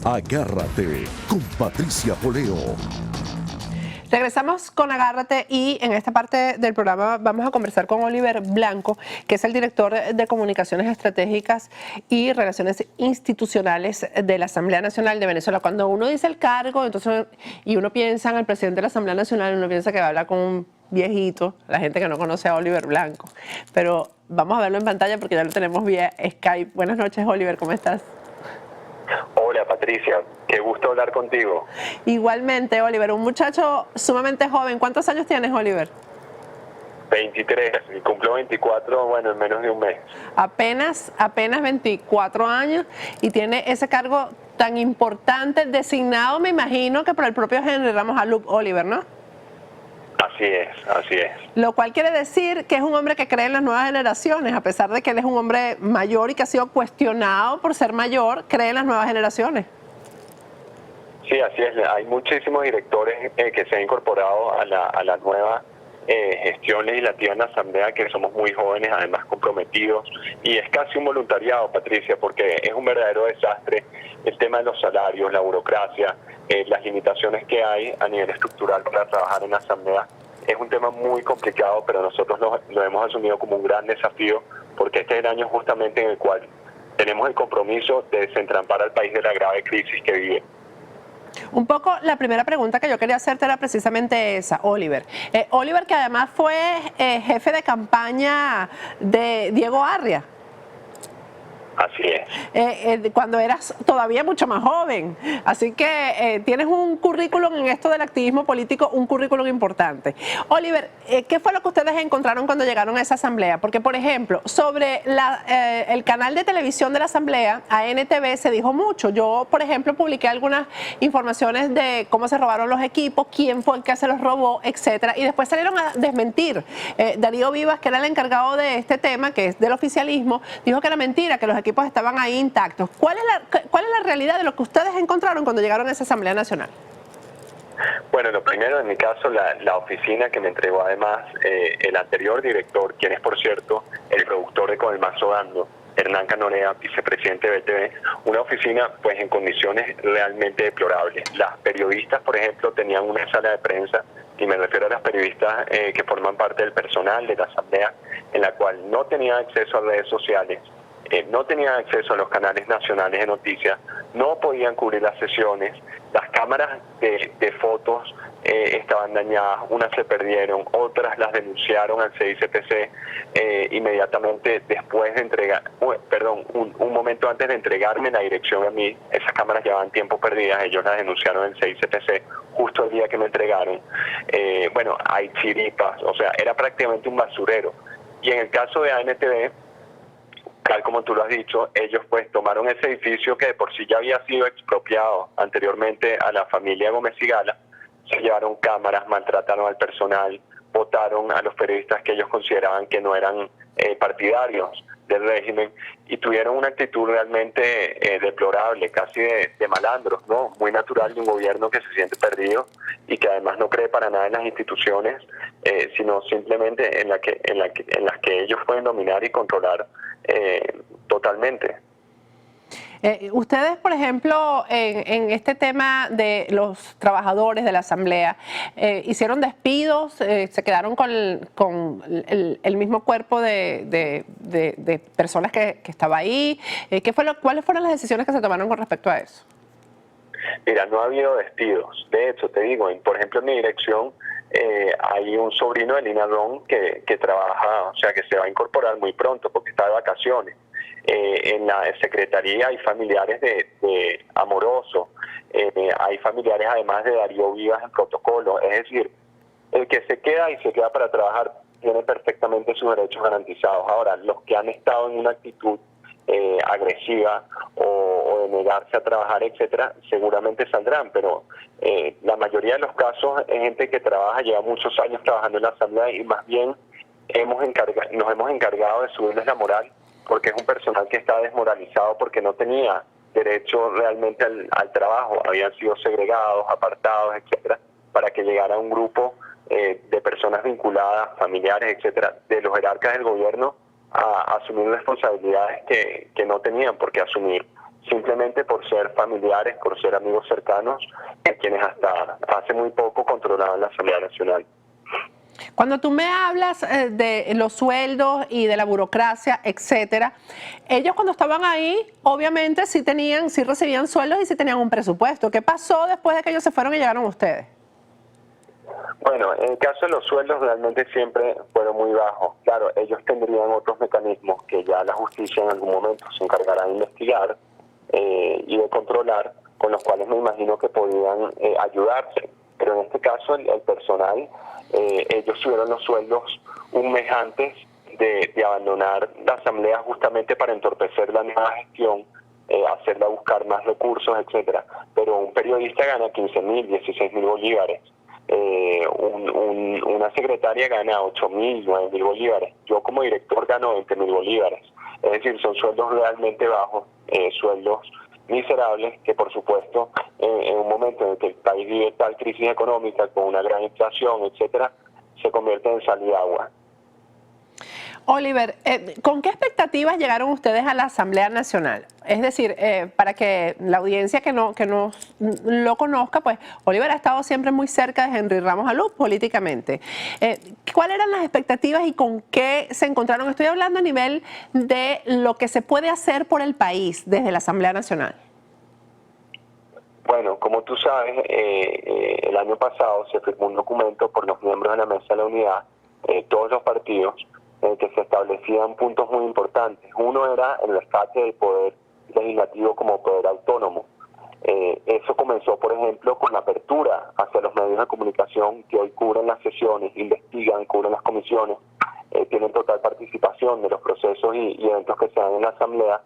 Agárrate con Patricia Poleo. Regresamos con Agárrate y en esta parte del programa vamos a conversar con Oliver Blanco, que es el director de Comunicaciones Estratégicas y Relaciones Institucionales de la Asamblea Nacional de Venezuela. Cuando uno dice el cargo, entonces, y uno piensa en el presidente de la Asamblea Nacional, uno piensa que va a hablar con un viejito, la gente que no conoce a Oliver Blanco. Pero vamos a verlo en pantalla porque ya lo tenemos vía Skype. Buenas noches, Oliver, ¿cómo estás? Hola Patricia, qué gusto hablar contigo. Igualmente, Oliver, un muchacho sumamente joven. ¿Cuántos años tienes, Oliver? 23, y cumplo 24, bueno, en menos de un mes. Apenas 24 años y tiene ese cargo tan importante, designado, me imagino, que por el propio Henry Ramos Alup, Oliver, ¿no? Así es. Lo cual quiere decir que es un hombre que cree en las nuevas generaciones, a pesar de que él es un hombre mayor y que ha sido cuestionado por ser mayor, cree en las nuevas generaciones. Sí, así es. Hay muchísimos directores que se han incorporado a la nueva gestión legislativa en la Asamblea, que somos muy jóvenes, además comprometidos, y es casi un voluntariado, Patricia, porque es un verdadero desastre el tema de los salarios, la burocracia, las limitaciones que hay a nivel estructural para trabajar en la Asamblea. Es un tema muy complicado, pero nosotros lo hemos asumido como un gran desafío, porque este es el año justamente en el cual tenemos el compromiso de desentrampar al país de la grave crisis que vive. Un poco la primera pregunta que yo quería hacerte era precisamente esa, Oliver. Oliver, que además fue jefe de campaña de Diego Arria. Así es. Cuando eras todavía mucho más joven. Así que tienes un currículum en esto del activismo político, un currículum importante. Oliver, ¿qué fue lo que ustedes encontraron cuando llegaron a esa asamblea? Porque, por ejemplo, sobre el canal de televisión de la asamblea, ANTV, se dijo mucho. Yo, por ejemplo, publiqué algunas informaciones de cómo se robaron los equipos, quién fue el que se los robó, etcétera. Y después salieron a desmentir. Darío Vivas, que era el encargado de este tema, que es del oficialismo, dijo que era mentira, que los equipos estaban ahí intactos. ¿Cuál es la realidad de lo que ustedes encontraron cuando llegaron a esa Asamblea Nacional? Bueno, lo primero, en mi caso, la oficina que me entregó además el anterior director, quien es, por cierto, el productor de Con el Mazo Dando, Hernán Canorea, vicepresidente de BTV, una oficina pues en condiciones realmente deplorables. Las periodistas, por ejemplo, tenían una sala de prensa, y me refiero a las periodistas que forman parte del personal de la Asamblea, en la cual no tenían acceso a redes sociales, no tenían acceso a los canales nacionales de noticias, no podían cubrir las sesiones, las cámaras de fotos estaban dañadas, unas se perdieron, otras las denunciaron al CICPC inmediatamente después de entregar, un momento antes de entregarme la dirección a mí. Esas cámaras llevaban tiempo perdidas, ellos las denunciaron en CICPC justo el día que me entregaron. Bueno, hay chiripas, o sea, era prácticamente un basurero. Y en el caso de ANTV, tal como tú lo has dicho, ellos pues tomaron ese edificio que de por sí ya había sido expropiado anteriormente a la familia Gómez y Gala, se llevaron cámaras, maltrataron al personal, votaron a los periodistas que ellos consideraban que no eran partidarios del régimen y tuvieron una actitud realmente deplorable, casi de malandros, ¿no? Muy natural de un gobierno que se siente perdido y que además no cree para nada en las instituciones, sino simplemente en las que ellos pueden dominar y controlar totalmente. Ustedes, por ejemplo, en este tema de los trabajadores de la Asamblea, hicieron despidos, se quedaron con el mismo cuerpo de personas que estaba ahí. ¿Cuáles fueron las decisiones que se tomaron con respecto a eso? Mira, no ha habido despidos. De hecho, te digo, por ejemplo, en mi dirección hay un sobrino de Lina Ron que trabaja, o sea, que se va a incorporar muy pronto porque está de vacaciones. En la secretaría hay familiares de Amoroso, hay familiares además de Darío Vivas en protocolo. Es decir, el que se queda y se queda para trabajar tiene perfectamente sus derechos garantizados. Ahora, los que han estado en una actitud agresiva o de negarse a trabajar, etcétera, seguramente saldrán, pero la mayoría de los casos es gente que trabaja, lleva muchos años trabajando en la Asamblea y más bien nos hemos encargado de subirles la moral porque es un personal que está desmoralizado porque no tenía derecho realmente al trabajo, habían sido segregados, apartados, etcétera, para que llegara un grupo de personas vinculadas, familiares, etcétera, de los jerarcas del gobierno a asumir responsabilidades que no tenían por qué asumir. simplemente por ser familiares, por ser amigos cercanos, quienes hasta hace muy poco controlaban la Asamblea Nacional. Cuando tú me hablas de los sueldos y de la burocracia, etcétera, ellos cuando estaban ahí, obviamente sí recibían sueldos y sí tenían un presupuesto. ¿Qué pasó después de que ellos se fueron y llegaron ustedes? Bueno, en el caso de los sueldos realmente siempre fueron muy bajos. Claro, ellos tendrían otros mecanismos que ya la justicia en algún momento se encargará de investigar y de controlar, con los cuales me imagino que podían ayudarse. Pero en este caso el personal, ellos subieron los sueldos un mes antes de abandonar la asamblea, justamente para entorpecer la nueva gestión, hacerla buscar más recursos, etcétera. Pero un periodista gana 15.000, 16.000 bolívares. Una secretaria gana 8.000, 9.000 bolívares. Yo como director gano 20.000 bolívares. Es decir, son sueldos realmente bajos, sueldos miserables que, por supuesto, en un momento en el que el país vive tal crisis económica con una gran inflación, etcétera, se convierten en sal y agua. Oliver, ¿con qué expectativas llegaron ustedes a la Asamblea Nacional? Es decir, para que la audiencia que no lo conozca, pues Oliver ha estado siempre muy cerca de Henry Ramos Alú políticamente. ¿Cuáles eran las expectativas y con qué se encontraron? Estoy hablando a nivel de lo que se puede hacer por el país desde la Asamblea Nacional. Bueno, como tú sabes, el año pasado se firmó un documento por los miembros de la Mesa de la Unidad, todos los partidos, en el que se establecían puntos muy importantes. Uno era el rescate del poder legislativo como poder autónomo. Eso comenzó, por ejemplo, con la apertura hacia los medios de comunicación que hoy cubren las sesiones, investigan, cubren las comisiones, tienen total participación de los procesos y eventos que se dan en la Asamblea.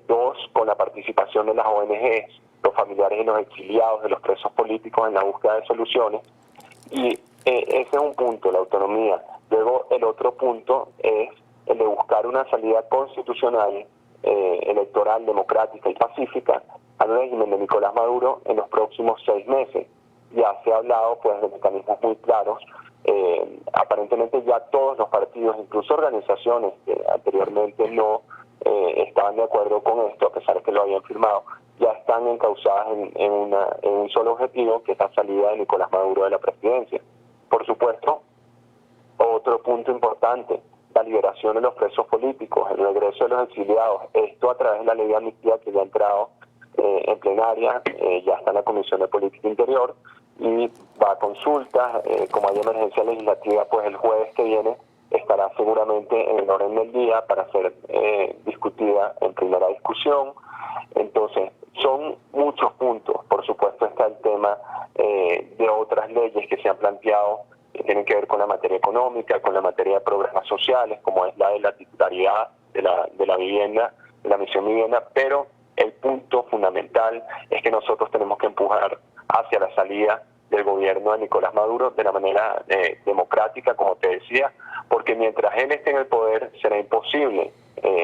Dos, con la participación de las ONGs, los familiares de los exiliados, de los presos políticos en la búsqueda de soluciones. Y ese es un punto, la autonomía. Luego el otro punto es el de buscar una salida constitucional, electoral, democrática y pacífica al régimen de Nicolás Maduro en los próximos 6 meses. Ya se ha hablado pues de mecanismos muy claros. Aparentemente ya todos los partidos, incluso organizaciones que anteriormente no estaban de acuerdo con esto, a pesar de que lo habían firmado, ya están encauzadas en un solo objetivo, que es la salida de Nicolás Maduro de la presidencia. Por supuesto, otro punto importante, la liberación de los presos políticos, el regreso de los exiliados, esto a través de la ley de amnistía que ya ha entrado en plenaria, ya está en la Comisión de Política Interior y va a consultas. Como hay emergencia legislativa, pues el jueves que viene estará seguramente en el orden del día para ser discutida en primera discusión. Entonces, son muchos puntos. Por supuesto está el tema de otras leyes que se han planteado que tienen que ver con la materia económica, con la materia de programas sociales, como es la de la titularidad de la vivienda, de la misión vivienda, pero el punto fundamental es que nosotros tenemos que empujar hacia la salida del gobierno de Nicolás Maduro de la manera democrática, como te decía, porque mientras él esté en el poder será imposible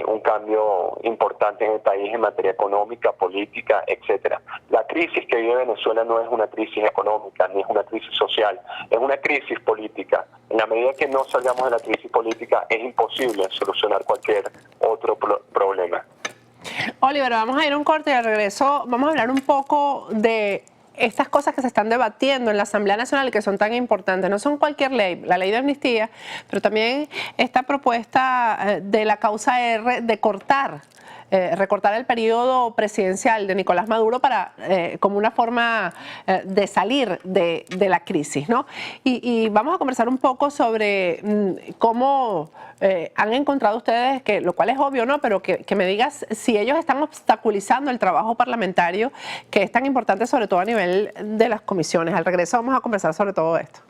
un cambio importante en el país en materia económica, política, etcétera. La crisis que vive Venezuela no es una crisis económica, ni es una crisis social, es una crisis política. En la medida que no salgamos de la crisis política, es imposible solucionar cualquier otro problema. Oliver, vamos a ir a un corte y al regreso vamos a hablar un poco de estas cosas que se están debatiendo en la Asamblea Nacional que son tan importantes. No son cualquier ley, la ley de amnistía, pero también esta propuesta de la causa R de recortar el periodo presidencial de Nicolás Maduro para como una forma de salir de la crisis, ¿no? Y vamos a conversar un poco sobre cómo han encontrado ustedes, que lo cual es obvio, ¿no? Pero que me digas si ellos están obstaculizando el trabajo parlamentario, que es tan importante sobre todo a nivel de las comisiones. Al regreso vamos a conversar sobre todo esto.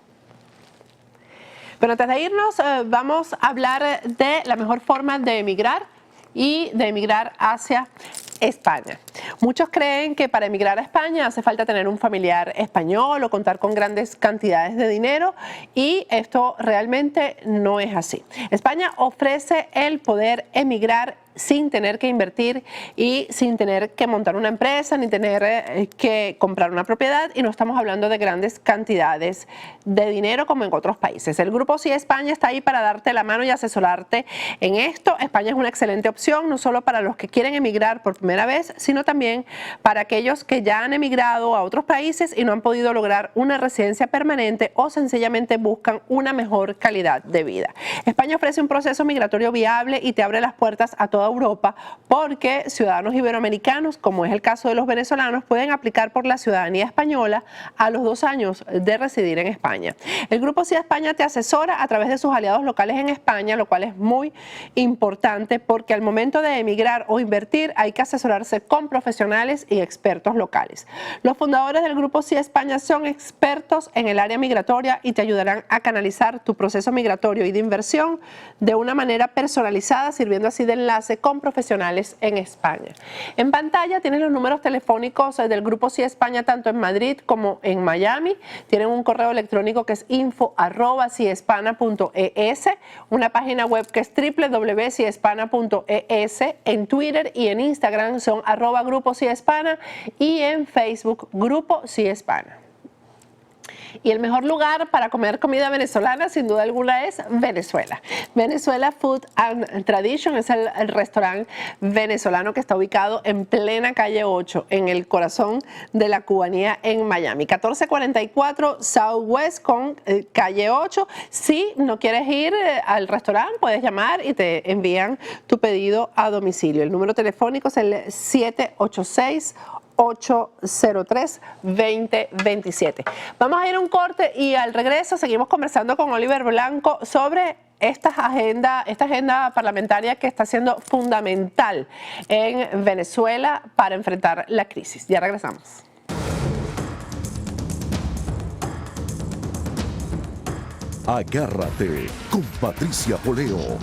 Pero antes de irnos, vamos a hablar de la mejor forma de emigrar y de emigrar hacia España. Muchos creen que para emigrar a España hace falta tener un familiar español o contar con grandes cantidades de dinero, y esto realmente no es así. España ofrece el poder emigrar sin tener que invertir y sin tener que montar una empresa ni tener que comprar una propiedad, y no estamos hablando de grandes cantidades de dinero como en otros países. El Grupo Sí España está ahí para darte la mano y asesorarte en esto. España es una excelente opción, no solo para los que quieren emigrar por primera vez, sino también para aquellos que ya han emigrado a otros países y no han podido lograr una residencia permanente o sencillamente buscan una mejor calidad de vida. España ofrece un proceso migratorio viable y te abre las puertas a toda Europa, porque ciudadanos iberoamericanos, como es el caso de los venezolanos, pueden aplicar por la ciudadanía española a los 2 años de residir en España. El Grupo Sí España te asesora a través de sus aliados locales en España, lo cual es muy importante porque al momento de emigrar o invertir hay que asesorarse con profesionales y expertos locales. Los fundadores del Grupo Sí España son expertos en el área migratoria y te ayudarán a canalizar tu proceso migratorio y de inversión de una manera personalizada, sirviendo así de enlace con profesionales en España. En pantalla tienes los números telefónicos del Grupo Sí España tanto en Madrid como en Miami. Tienen un correo electrónico que es info@ciespana.es, una página web que es www.ciespana.es, en Twitter y en Instagram son @Grupo Sí Hispana y en Facebook Grupo Sí Hispana. Y el mejor lugar para comer comida venezolana, sin duda alguna, es Venezuela. Venezuela Food and Tradition es el restaurante venezolano que está ubicado en plena calle 8, en el corazón de la cubanía en Miami. 1444 Southwest con calle 8. Si no quieres ir al restaurante, puedes llamar y te envían tu pedido a domicilio. El número telefónico es el 786-803-2027. Vamos a ir a un corte y al regreso seguimos conversando con Oliver Blanco sobre esta agenda parlamentaria que está siendo fundamental en Venezuela para enfrentar la crisis. Ya regresamos. Agárrate con Patricia Poleo.